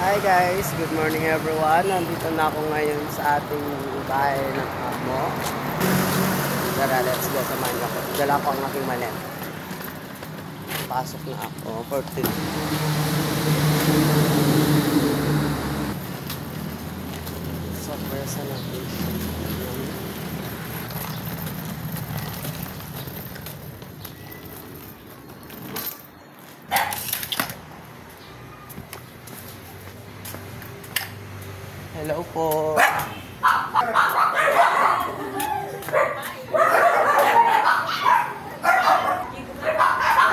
Hi guys, good morning everyone. Nandito na ako ngayon sa ating bahay ng amo. Tara, let's go. Samahan niyo ako. Dala ko ang aking malet. Pasok na ako for today. Surpresa natin. Hello po.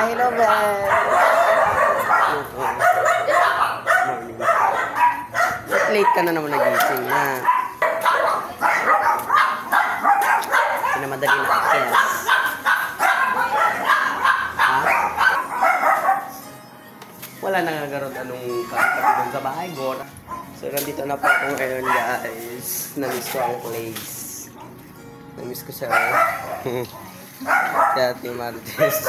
Hello, Ben. Morning. Late ka na naman nagising na. Pinamadali na ako. Ha? Wala nangagarot anong kakapit doon sa bahay, Gora. So, nandito na po ako ngayon, guys. Namiss ko ang place. Namiss ko siya. Kaya Ate Martes.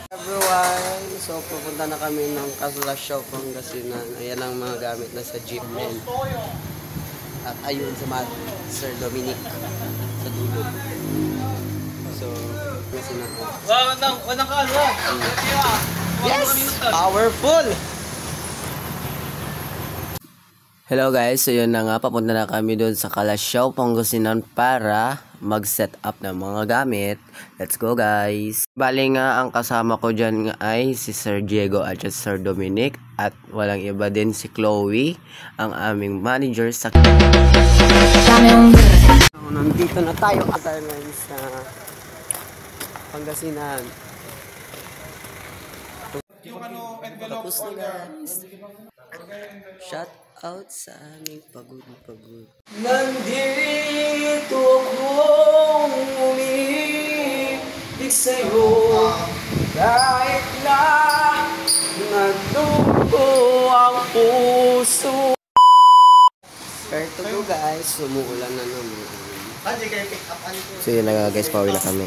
Everyone, so pupunta na kami ng Kalasyaw, Pangasinan. Ayan ang mga gamit na sa jeepmen. At ayun sa Sir Dominic sa dulo. So, Pangasinan ko. Wow, wanang kalwa. Yes! Powerful! Hello guys, so yun na nga, papunta na kami doon sa Kalasyaw, Pangasinan para mag-set up ng mga gamit. Let's go guys! Bali nga, ang kasama ko dyan nga ay si Sir Diego at Sir Dominic at walang iba din si Chloe, ang aming manager sa... So, nandito na tayo at ngayon sa Pangasinan. Tapos na guys. Shout out sa aming pagod. Nandito akong umiibig sa'yo kahit na nagdugo ang puso. Fair to go guys, sumuulan na naman. So yun na guys, pauwi na kami.